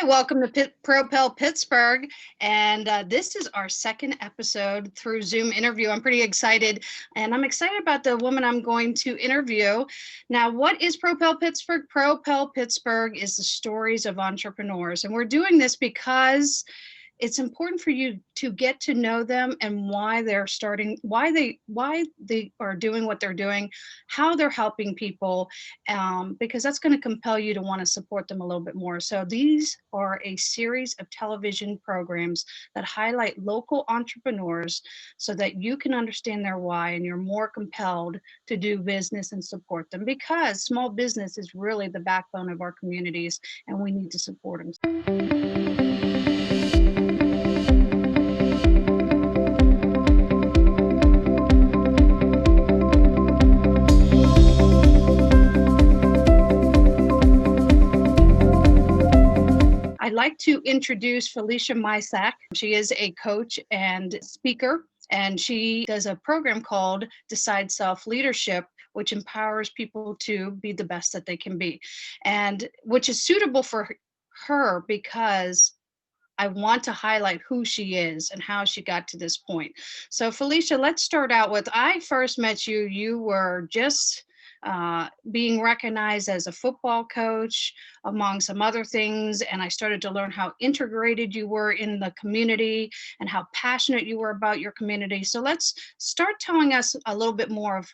Hi, welcome to Propel Pittsburgh. And this is our second episode through Zoom interview. I'm pretty excited, and I'm excited about the woman I'm going to interview. Now, what is Propel Pittsburgh? Propel Pittsburgh is the stories of entrepreneurs. And we're doing this because it's important for you to get to know them and why they're starting, why they are doing what they're doing, how they're helping people, because that's going to compel you to want to support them a little bit more. So these are a series of television programs that highlight local entrepreneurs so that you can understand their why and you're more compelled to do business and support them, because small business is really the backbone of our communities and we need to support them. I'd like to introduce Felicia Mysak. She is a coach and speaker, and she does a program called Decide Self Leadership, which empowers people to be the best that they can be, and which is suitable for her because I want to highlight who she is and how she got to this point. So, Felicia, let's start out with, I first met you, you were just being recognized as a football coach, among some other things. And I started to learn how integrated you were in the community and how passionate you were about your community. So, let's start telling us a little bit more of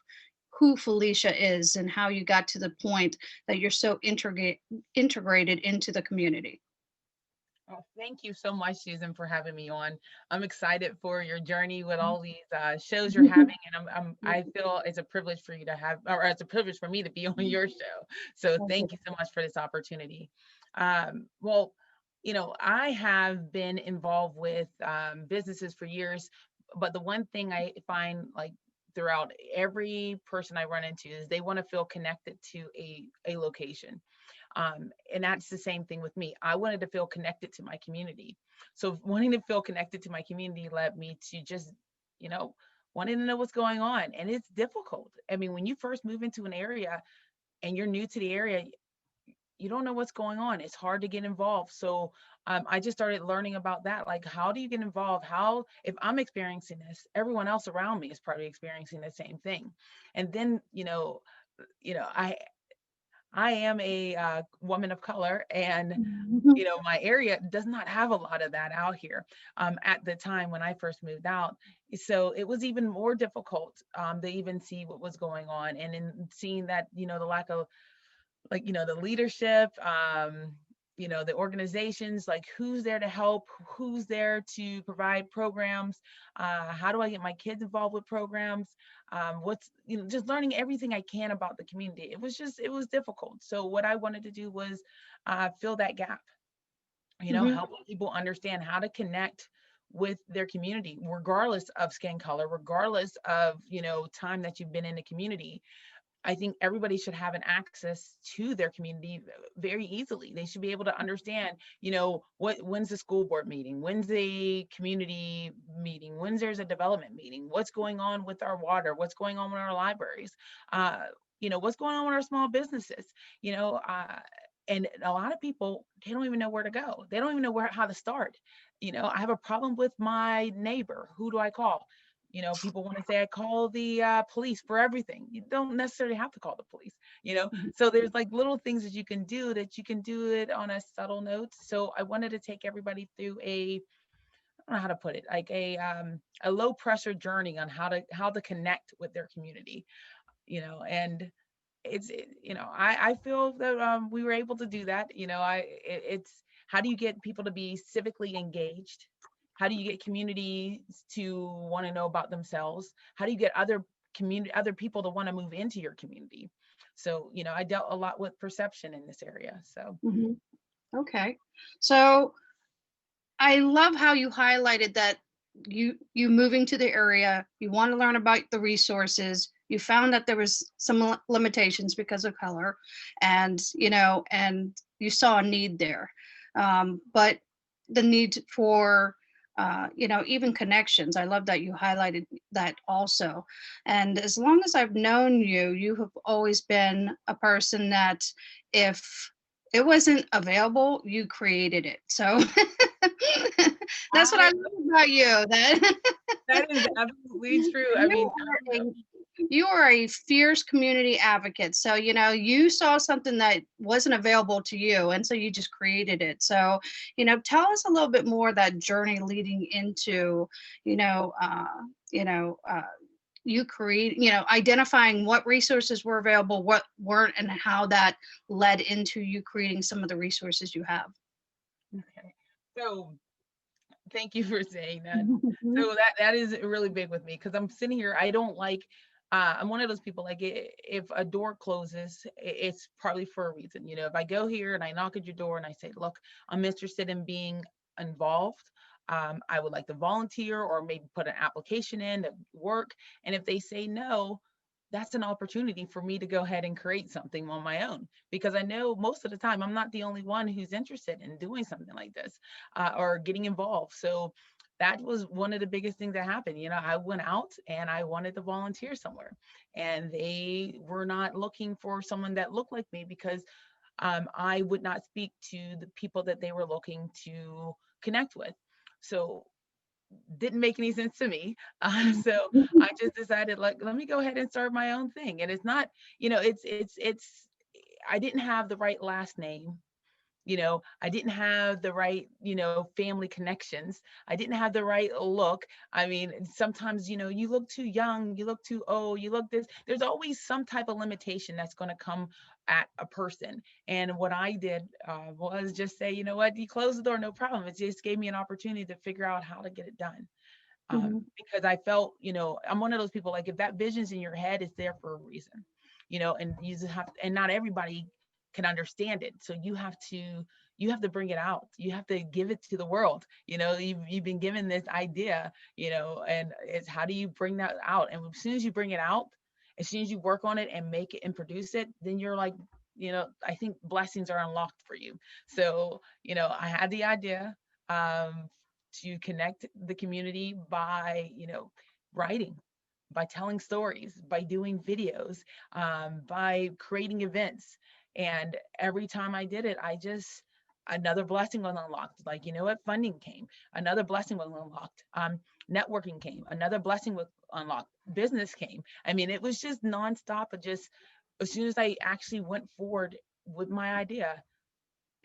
who Felicia is and how you got to the point that you're so integrated into the community. Oh, thank you so much, Susan, for having me on. I'm excited for your journey with all these shows you're having, and I feel it's a privilege for you to have, or it's a privilege for me to be on your show. So thank you so much for this opportunity. Well, I have been involved with businesses for years, but the one thing I find like throughout every person I run into is they want to feel connected to a location. And that's the same thing with me. I wanted to feel connected to my community. So wanting to feel connected to my community led me to just, you know, wanting to know what's going on. And it's difficult. I mean, when you first move into an area and you're new to the area, you don't know what's going on. It's hard to get involved. So I just started learning about that. Like, how do you get involved? How, if I'm experiencing this, everyone else around me is probably experiencing the same thing. And then, I am a woman of color, and my area does not have a lot of that out here at the time when I first moved out. So it was even more difficult to even see what was going on, and in seeing that, the lack of the leadership, the organizations, like who's there to help, who's there to provide programs, how do I get my kids involved with programs, what's, just learning everything I can about the community. It was difficult. So what I wanted to do was fill that gap, Mhm. help people understand how to connect with their community, regardless of skin color, regardless of, time that you've been in the community. I think everybody should have an access to their community very easily. They should be able to understand, when's the school board meeting, when's the community meeting, when's there's a development meeting, what's going on with our water, what's going on with our libraries, what's going on with our small businesses, you know, uh, and a lot of people, they don't even know where to go. They don't even know how to start. I have a problem with my neighbor. Who do I call? People want to say I call the police for everything. You don't necessarily have to call the police, So there's like little things that you can do it on a subtle note. So I wanted to take everybody through I don't know how to put it, like a low pressure journey on how to connect with their community, and I feel that we were able to do that. It's how do you get people to be civically engaged? How do you get communities to want to know about themselves? How do you get other people to want to move into your community? So, I dealt a lot with perception in this area. So, Mhm. Okay. So I love how you highlighted that you moving to the area, you want to learn about the resources, you found that there was some limitations because of color, and and you saw a need there. But the need for even connections. I love that you highlighted that also. And as long as I've known you, you have always been a person that if It wasn't available, you created it. So that's what I I love about you. That That is absolutely true. I you mean, I don't are know. a you are a fierce community advocate. So, you saw something that wasn't available to you, and so you just created it. So, tell us a little bit more that journey leading into, you know, uh, you know, uh, you create, identifying what resources were available, what weren't, and how that led into you creating some of the resources you have. Okay. So thank you for saying that. Mhm. So that is really big with me because I'm sitting here. I don't like. I'm one of those people like if a door closes, it's probably for a reason. You know, if I go here and I knock at your door and I say, "Look, I'm interested in being involved. I would like to volunteer or maybe put an application in to work." And if they say no, that's an opportunity for me to go ahead and create something on my own because I know most of the time I'm not the only one who's interested in doing something like this or getting involved. So that was one of the biggest things that happened. You know, I went out and I wanted to volunteer somewhere, and they were not looking for someone that looked like me because I would not speak to the people that they were looking to connect with. So didn't make any sense to me. So I just decided, like, let me go ahead and start my own thing. And it's not, I didn't have the right last name. I didn't have the right, family connections. I didn't have the right look. I mean, sometimes, you look too young, you look too old, you look this. There's always some type of limitation that's going to come at a person. And what I did was just say, you know what, you close the door, no problem. It just gave me an opportunity to figure out how to get it done. Mhm. Because I felt, I'm one of those people like if that vision's in your head, it's there for a reason, and you just have, and not everybody can understand it. So you have to bring it out. You have to give it to the world. You've been given this idea, and it's how do you bring that out? And as soon as you bring it out, as soon as you work on it and make it and produce it, then you're like, I think blessings are unlocked for you. So, I had the idea. To connect the community by, writing, by telling stories, by doing videos, by creating events. And every time I did it, another blessing was unlocked. Like, funding came, another blessing was unlocked. Networking came, another blessing was unlocked. Business came. I mean, it was just nonstop. Of just as soon as I actually went forward with my idea,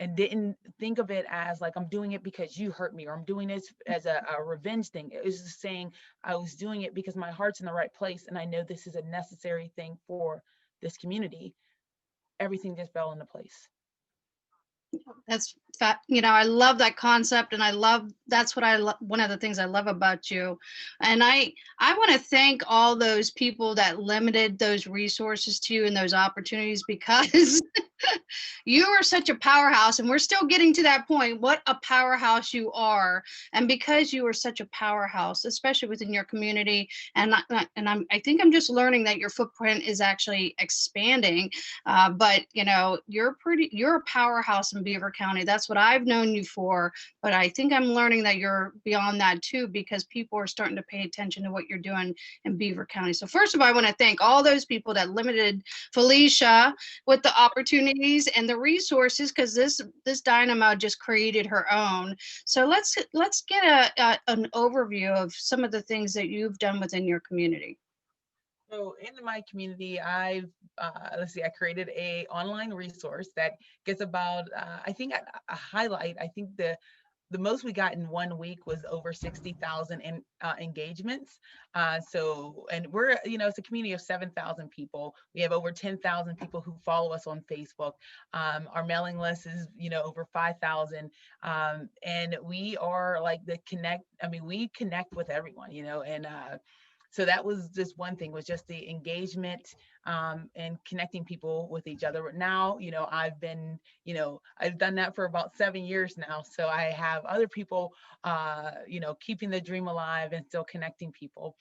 and didn't think of it as like I'm doing it because you hurt me or I'm doing this as a revenge thing. It was just saying I was doing it because my heart's in the right place and I know this is a necessary thing for this community. Everything just fell into place. That's fat. I love that concept, and I love that's what I love. One of the things I love about you, and I want to thank all those people that limited those resources to you and those opportunities because you are such a powerhouse, and we're still getting to that point. What a powerhouse you are, and because you are such a powerhouse, especially within your community, I think I'm just learning that your footprint is actually expanding. But you're a powerhouse in Beaver County. That's what I've known you for. But I think I'm learning that you're beyond that too, because people are starting to pay attention to what you're doing in Beaver County. So first of all, I want to thank all those people that limited Felicia with the opportunities and the resources, because this dynamo just created her own. So let's get an overview of some of the things that you've done within your community. So in my community, let's see, I created a online resource that gets about, I think a highlight. I think the most we got in 1 week was over 60,000 engagements. And we're, it's a community of 7,000 people. We have over 10,000 people who follow us on Facebook. Our mailing list is, over 5,000. And we are like we connect with everyone, and so that was just one thing, was just the engagement and connecting people with each other. Now, I've done that for about 7 years now. So I have other people, keeping the dream alive and still connecting people.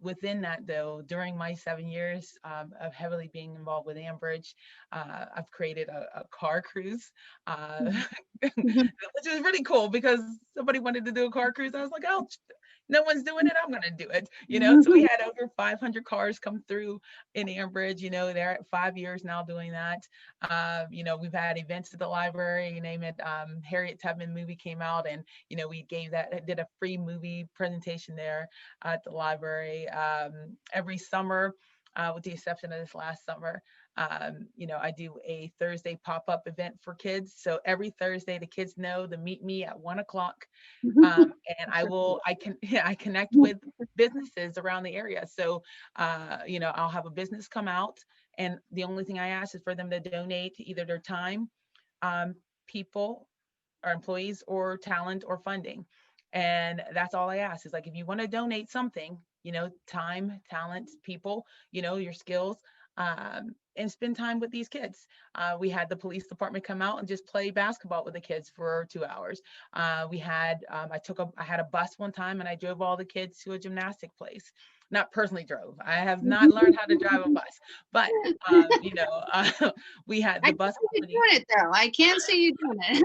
Within that, though, during my 7 years of heavily being involved with Ambridge, I've created a car cruise, Mhm. which is really cool because somebody wanted to do a car cruise. I was like, oh, no one's doing it, I'm going to do it. So we had over 500 cars come through in Ambridge. They're at 5 years now doing that. We've had events at the library, you name it. Harriet Tubman movie came out, and we did a free movie presentation there at the library. Every summer, with the exception of this last summer, I do a Thursday pop-up event for kids. So every Thursday, the kids know to meet me at 1 o'clock. And I connect with businesses around the area. So, I'll have a business come out, and the only thing I ask is for them to donate either their time, people or employees, or talent or funding. And that's all I ask is, like, if you want to donate something, time, talent, people, your skills, and spend time with these kids. We had the police department come out and just play basketball with the kids for 2 hours. I had a bus one time, and I drove all the kids to a gymnastic place. Not personally drove. I have not learned how to drive a bus, but we had I the can bus see you company. doing it though. I can see you doing it.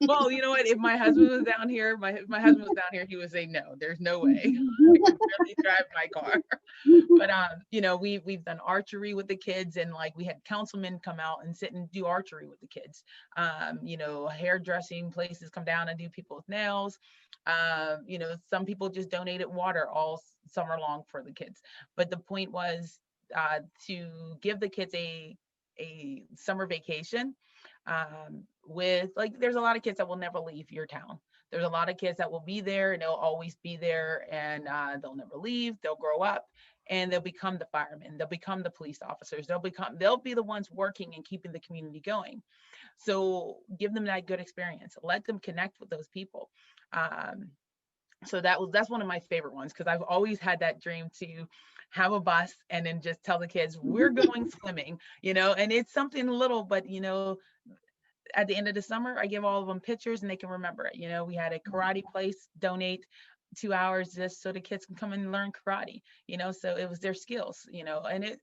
Well, you know what? If my husband was down here, my husband was down here, he would say, no, there's no way. I can barely drive my car. But we've done archery with the kids, and like we had councilmen come out and sit and do archery with the kids. Hairdressing places come down and do people's nails. Some people just donated water all summer long for the kids. But the point was to give the kids a summer vacation, with, like, there's a lot of kids that will never leave your town. There's a lot of kids that will be there, and they'll always be there, and they'll never leave. They'll grow up, and they'll become the firemen. They'll become the police officers. They'll be the ones working and keeping the community going. So give them that good experience. Let them connect with those people. So that's one of my favorite ones, because I've always had that dream to have a bus and then just tell the kids we're going swimming, and it's something little, but at the end of the summer, I give all of them pictures and they can remember it. We had a karate place donate 2 hours just so the kids can come and learn karate, so it was their skills, and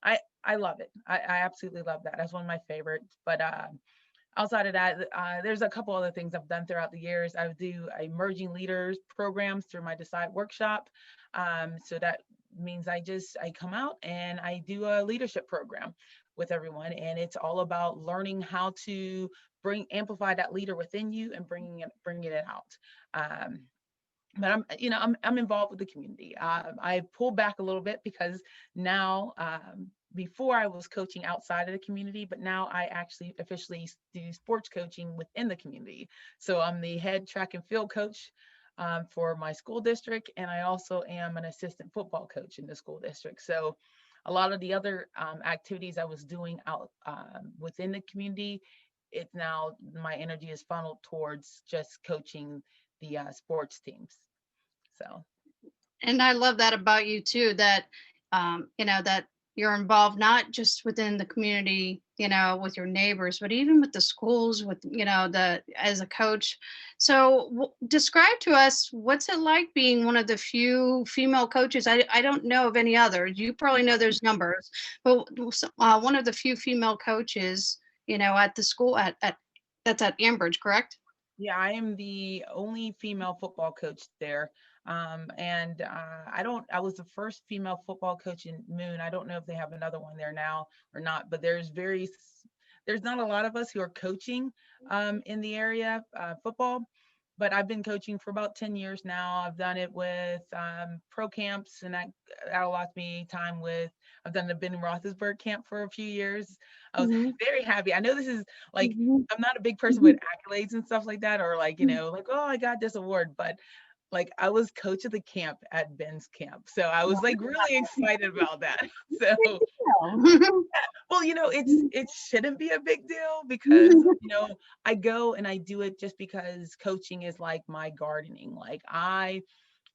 I love it. I absolutely love that. That's one of my favorites. But outside of that, there's a couple other things I've done throughout the years. I would do emerging leaders programs through my Decide workshop. So that means I come out and I do a leadership program with everyone, and it's all about learning how to amplify that leader within you and bringing it out. But I'm involved with the community. I pulled back a little bit because now, before I was coaching outside of the community, but now I actually officially do sports coaching within the community. So I'm the head track and field coach for my school district, and I also am an assistant football coach in the school district. So a lot of the other activities I was doing out within the community, it's now my energy is funneled towards just coaching the sports teams. So. And I love that about you too, that that you're involved not just within the community, with your neighbors, but even with the schools, with as a coach. So describe to us, what's it like being one of the few female coaches? I don't know of any others. You probably know those numbers, but one of the few female coaches, at the school that's at Ambridge, correct? Yeah, I am the only female football coach there. And I was the first female football coach in Moon. I don't know if they have another one there now or not, but there's not a lot of us who are coaching in the area, football. But I've been coaching for about 10 years now. I've done it with pro camps, and that allows me time with, I've done the Ben Roethlisberger camp for a few years. I was Mm-hmm. very happy. I know this is like, Mm-hmm. I'm not a big person with accolades and stuff like that, or like, like, oh, I got this award, but like I was coach of the camp at Ben's camp. So I was like really excited about that. So, well, it shouldn't be a big deal, because, I go and I do it just because coaching is like my gardening.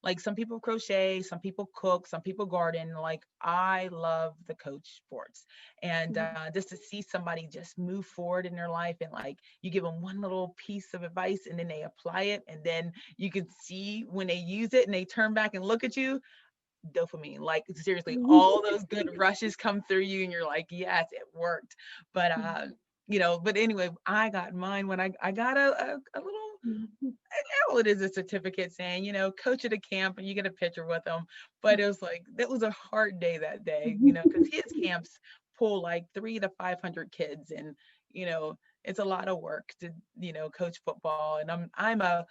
Like some people crochet, some people cook, some people garden. Like I love the coach sports, and just to see somebody just move forward in their life, and like you give them one little piece of advice and then they apply it, and then you can see when they use it and they turn back and look at you, dopamine. Like seriously, all those good rushes come through you, and you're like, yes, it worked. But but anyway, I got mine when I got a little Mhm. All it is a certificate saying, coach at a camp and you get a picture with them. But it was like, that was a hard day that day, because his camps pull like 300 to 500 kids. And, it's a lot of work to, coach football. And I'm a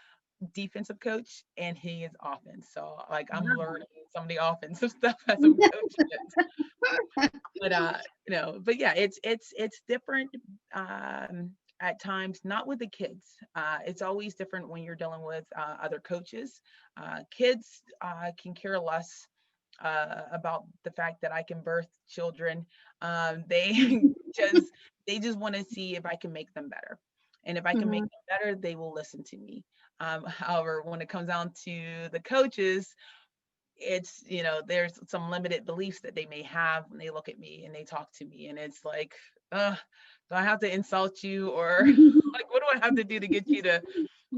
defensive coach and he is offense. So like I'm Wow. learning some of the offensive stuff as I'm coaching it. But but yeah, it's different at times, not with the kids. It's always different when you're dealing with other coaches. Kids can care less about the fact that I can birth children. They just they just want to see if I can make them better. And if I can make Mhm. them better, they will listen to me. However, when it comes down to the coaches, it's there's some limited beliefs that they may have when they look at me and they talk to me, and it's like, do I have to insult you, or like what do I have to do to get you to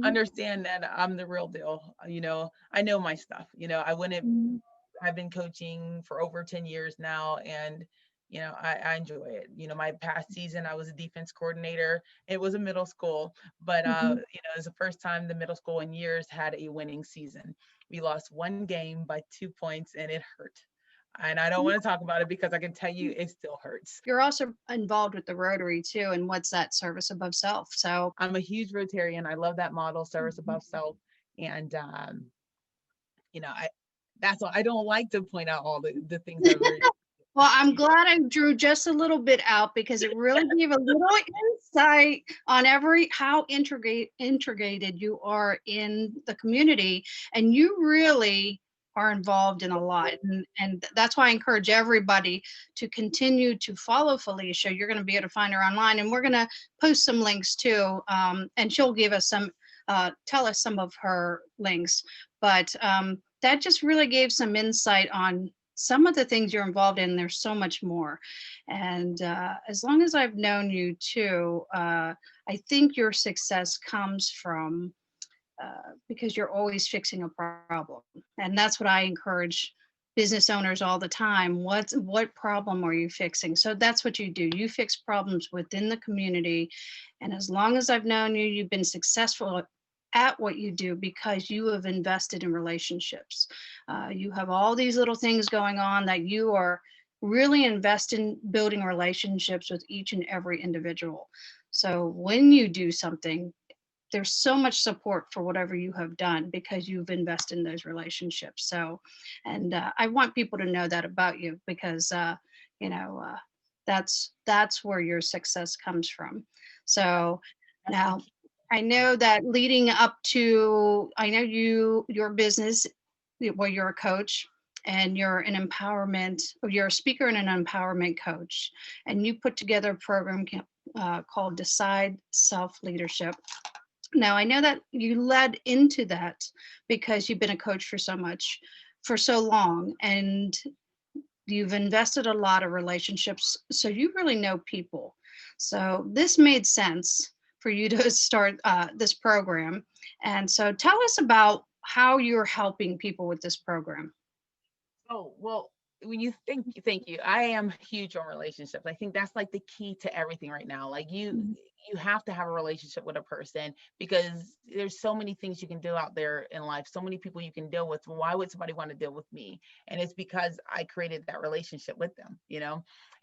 understand that I'm the real deal? I know my stuff. I wouldn't I've been coaching for over 10 years now, and I enjoy it. My past season I was a defense coordinator. It was a middle school, but Mhm. it was the first time the middle school in years had a winning season. We lost one game by 2 points and it hurt. And I don't want to talk about it because I can tell you it still hurts. You're also involved with the Rotary too, and what's that, service above self? So, I'm a huge Rotarian. I love that model, service above self. And I that's why I don't like to point out all the things that were. well, I'm glad I drew just a little bit out because it really gave a little insight on how integrated you are in the community, and you really are involved in a lot. And that's why I encourage everybody to continue to follow Felicia. You're going to be able to find her online, and we're going to post some links too. And she'll give us tell us some of her links. But that just really gave some insight on some of the things you're involved in. There's so much more. And as long as I've known you too, I think your success comes from because you're always fixing a problem. And that's what I encourage business owners all the time. What problem are you fixing? So that's what you do. You fix problems within the community. And as long as I've known you, you've been successful at what you do because you have invested in relationships. You have all these little things going on that you are really invest in building relationships with each and every individual. So when you do something, there's so much support for whatever you have done because you've invested in those relationships. So, and I want people to know that about you because, you know, uh, that's where your success comes from. So That's the now key. I know that leading up to, I know your business, well, you're a coach and you're an empowerment, or you're a speaker and an empowerment coach, and you put together a program called Decide Self Leadership. Now, I know that you led into that because you've been a coach for so long, and you've invested a lot of relationships. So you really know people. So this made sense for you to start this program. And so tell us about how you're helping people with this program. Oh, well, when you think, thank you. I am huge on relationships. I think that's like the key to everything right now. Like Mhm. you have to have a relationship with a person because there's so many things you can do out there in life, so many people you can deal with. Why would somebody want to deal with me? And it's because I created that relationship with them.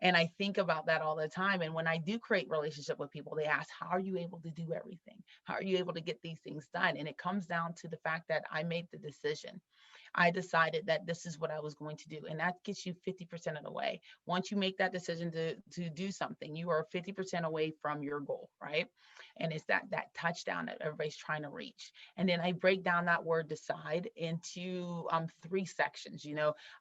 And I think about that all the time. And when I do create relationship with people, they ask, how are you able to do everything? How are you able to get these things done? And it comes down to the fact that I made the decision. I decided that this is what I was going to do. And that gets you 50% of the way. Once you make that decision to do something, you are 50% away from your goal, right? And it's that touchdown that everybody's trying to reach. And then I break down that word decide into three sections.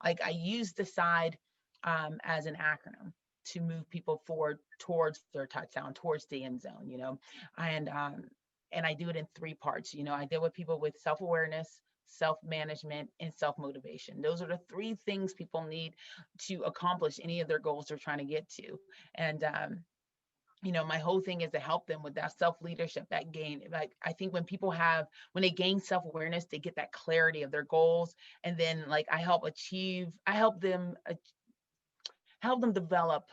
Like I use decide as an acronym to move people forward towards their touchdown, towards the end zone. And and I do it in three parts. I deal with people with self-awareness, self management, and self motivation. Those are the three things people need to accomplish any of their goals they're trying to get to. And, my whole thing is to help them with that self leadership, that gain. Like, I think when they gain self awareness, they get that clarity of their goals. And then, like, I help them develop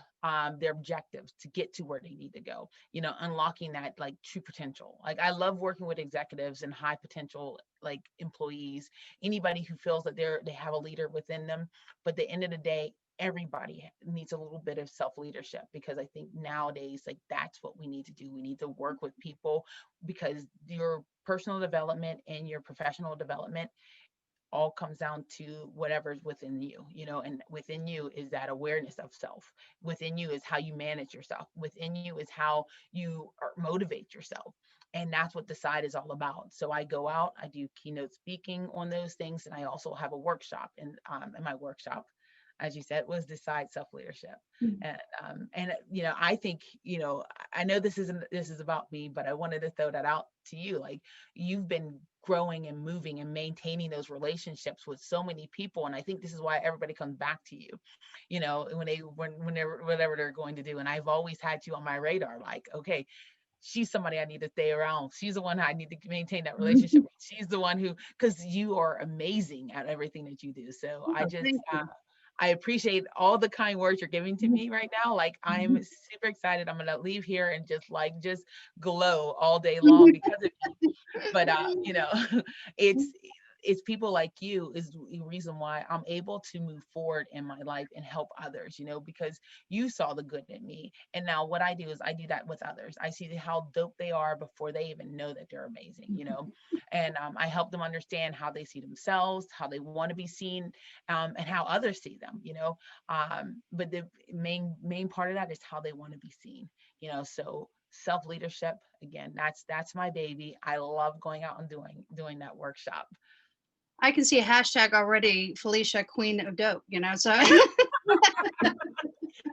their objectives to get to where they need to go, unlocking that like true potential. Like I love working with executives and high potential like employees, anybody who feels that they have a leader within them. But at the end of the day, everybody needs a little bit of self leadership, because I think nowadays, like that's what we need to do. We need to work with people, because your personal development and your professional development all comes down to whatever's within you, and within you is that awareness of self. Within you is how you manage yourself. Within you is how you motivate yourself. And that's what Decide is all about. So I go out, I do keynote speaking on those things. And I also have a workshop. And my workshop, as you said, was Decide Self Leadership. Mhm. And I think, I know this is about me, but I wanted to throw that out to you. Like, you've been growing and moving and maintaining those relationships with so many people. And I think this is why everybody comes back to you, whenever whatever they're going to do. And I've always had you on my radar, like, okay, she's somebody I need to stay around. She's the one I need to maintain that relationship with. She's the one who, because you are amazing at everything that you do. So Oh, thank you. I appreciate all the kind words you're giving to me right now. Like, I'm super excited. I'm gonna leave here and just glow all day long because of you. But it's it's people like you is the reason why I'm able to move forward in my life and help others, because you saw the good in me. And now what I do is I do that with others. I see how dope they are before they even know that they're amazing. And I help them understand how they see themselves, how they want to be seen, and how others see them. But the main part of that is how they want to be seen. So self leadership, again, that's my baby. I love going out and doing that workshop. I can see a hashtag already, Felicia Queen of Dope, so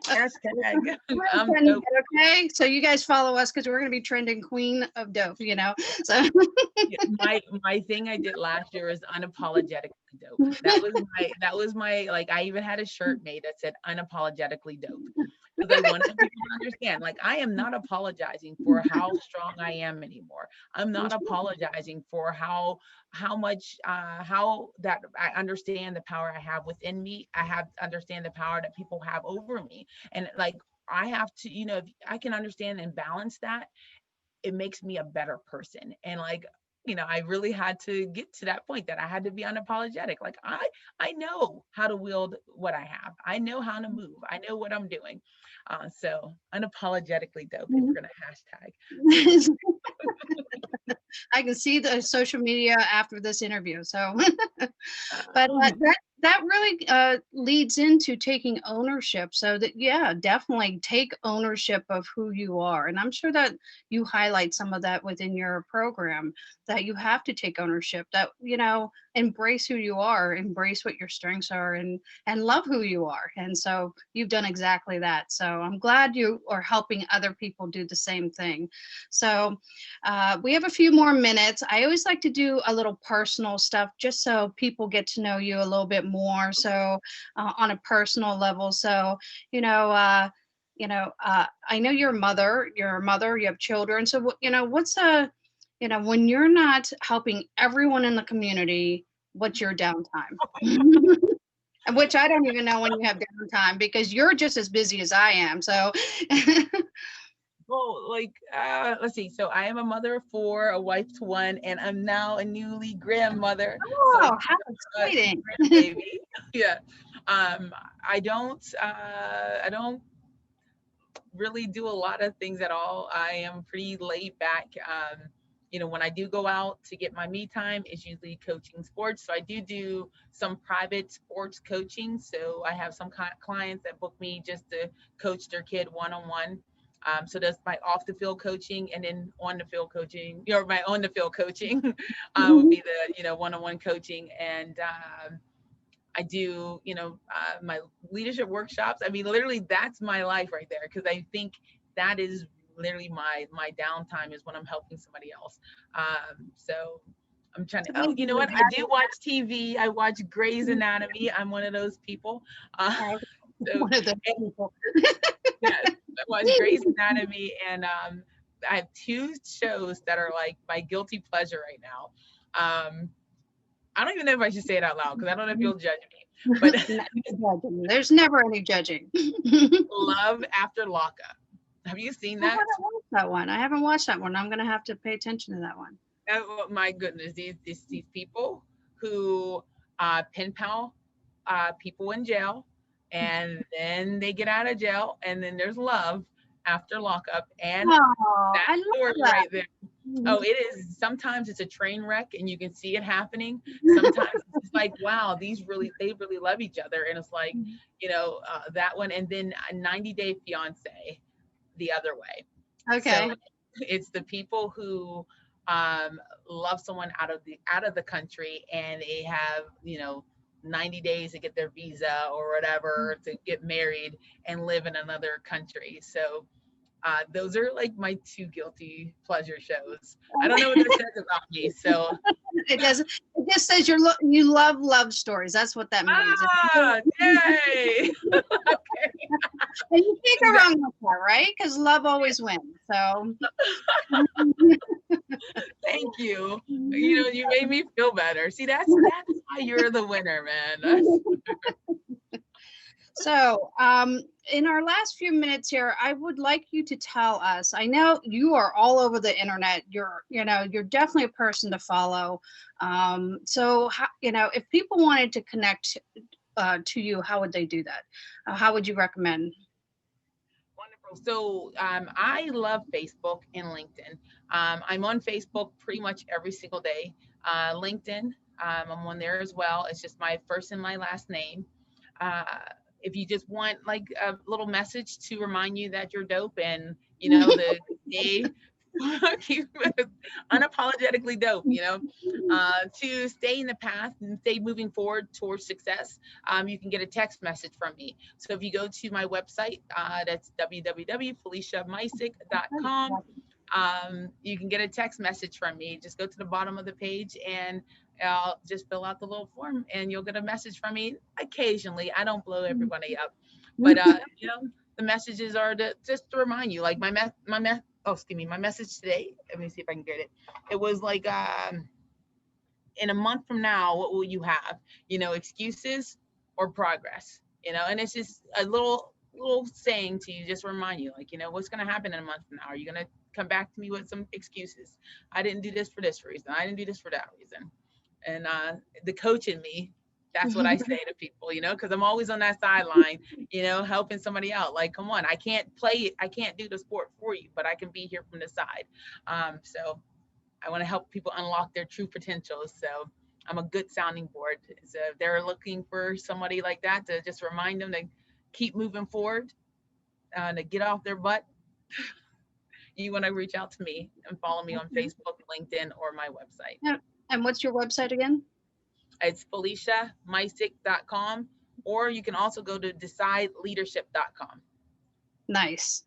Hashtag we're I'm trending dope. it, okay? So you guys follow us because we're gonna be trending Queen of Dope. So Yeah, my thing I did last year is unapologetically dope. That was my like, I even had a shirt made that said unapologetically dope, because I wanted people to understand, like, I am not apologizing for how strong I am anymore. I'm not apologizing for how much how that I understand the power I have within me. I have understand the power that people have over me. And like, I have to, if I can understand and balance that, it makes me a better person. And like, I really had to get to that point that I had to be unapologetic. Like, I know how to wield what I have. I know how to move. I know what I'm doing. So unapologetically dope, if we're gonna hashtag. I can see the social media after this interview. So, but Um, that really leads into taking ownership. So that, yeah, definitely take ownership of who you are, and I'm sure that you highlight some of that within your program. That you have to take ownership. That embrace who you are, embrace what your strengths are, and love who you are. And so you've done exactly that. So I'm glad you are helping other people do the same thing. So we have a few more minutes. I always like to do a little personal stuff just so people get to know you a little bit more. So on a personal level. So, you know, uh, I know you're a mother, you have children. So, what's when you're not helping everyone in the community, what's your downtime? And which I don't even know when you have downtime because you're just as busy as I am. So, well, like, let's see. So I am a mother of four, a wife to one, and I'm now a newly grandmother. So I oh, how do have exciting. a grandbaby. Yeah. I don't really do a lot of things at all. I am pretty laid back. When I do go out to get my me time, it's usually coaching sports. So I do some private sports coaching. So I have some clients that book me just to coach their kid one-on-one. So that's my off the field coaching, and then on the field coaching, my on the field coaching would be the, one-on-one coaching. And I do, my leadership workshops. I mean, literally, that's my life right there, because I think that is literally my downtime, is when I'm helping somebody else. So I'm trying to. It's Oh, you amazing know that what? I do watch TV. I watch Grey's Anatomy. I'm one of those people. I'm So one of those and, people. yes, I watch Grey's Anatomy, and I have two shows that are like my guilty pleasure right now. Um, I don't even know if I should say it out loud because I don't know if you'll judge me. But There's never any judging. Love After Lockup. Have you seen I that? haven't watched that one. I haven't watched that one. I'm gonna have to pay attention to that one. Oh my goodness, these people who pen pal people in jail, and then they get out of jail, and then there's love after lockup, and Oh, that I love story that. right there. Oh, it is. Sometimes it's a train wreck, and you can see it happening. Sometimes it's like, wow, they really love each other, and it's like, that one, and then a 90-Day Fiance, the other way. Okay. So it's the people who love someone out of the country, and they have 90 days to get their visa or whatever to get married and live in another country. So those are like my two guilty pleasure shows. I don't know what that says about me. So It doesn't. It just says you love love stories. That's what that means. yay! Okay. And you can't go wrong with that, right? Because love always wins. So Thank you. You made me feel better. See, that's why you're the winner, man. So, in our last few minutes here, I would like you to tell us. I know you are all over the internet. You're definitely a person to follow. So, if people wanted to connect to you, how would they do that? How would you recommend? Wonderful. So, I love Facebook and LinkedIn. I'm on Facebook pretty much every single day. LinkedIn, I'm on there as well. It's just my first and my last name. If you just want like a little message to remind you that you're dope, and the day keep unapologetically dope, to stay in the path and stay moving forward towards success, you can get a text message from me. So if you go to my website, that's www.FeliciaMysick.com. You can get a text message from me. Just go to the bottom of the page, and I'll just fill out the little form, and you'll get a message from me. Occasionally, I don't blow everybody up, but the messages are just to remind you. Like my message today. Let me see if I can get it. It was like, in a month from now, what will you have? Excuses or progress? And it's just a little saying to you, just remind you, like, what's going to happen in a month from now? Are you going to come back to me with some excuses? I didn't do this for this reason. I didn't do this for that reason. And the coach in me, that's what I say to people, because I'm always on that sideline, helping somebody out. Like, come on, I can't do the sport for you, but I can be here from the side. So I want to help people unlock their true potential. So I'm a good sounding board. So if they're looking for somebody like that to just remind them to keep moving forward, to get off their butt, you want to reach out to me and follow me on Facebook, LinkedIn, or my website. Yeah. And what's your website again? It's FeliciaMysick.com, or you can also go to DecideLeadership.com. Nice.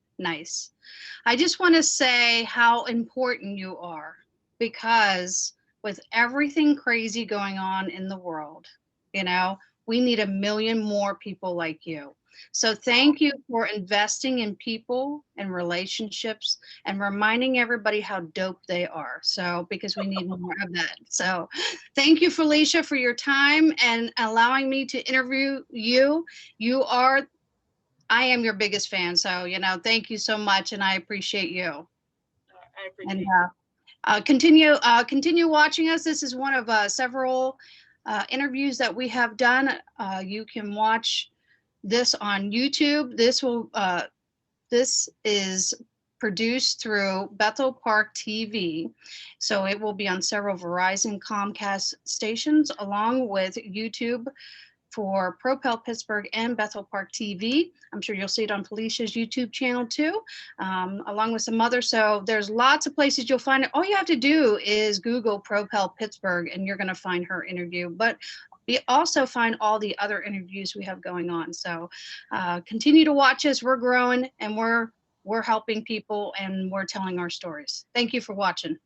I just want to say how important you are, because with everything crazy going on in the world, we need 1 million more people like you. So thank you for investing in people and relationships and reminding everybody how dope they are. So, because we need more of that. So thank you, Felicia, for your time and allowing me to interview you. I am your biggest fan. So, thank you so much. And I appreciate you. I appreciate And continue watching us. This is one of several interviews that we have done. You can watch this on YouTube. This is produced through Bethel Park TV. So it will be on several Verizon Comcast stations, along with YouTube for Propel Pittsburgh and Bethel Park TV. I'm sure you'll see it on Felicia's YouTube channel too, along with some others. So there's lots of places you'll find it. All you have to do is Google Propel Pittsburgh, and you're going to find her interview. But we also find all the other interviews we have going on. So continue to watch us. We're growing, and we're helping people, and we're telling our stories. Thank you for watching.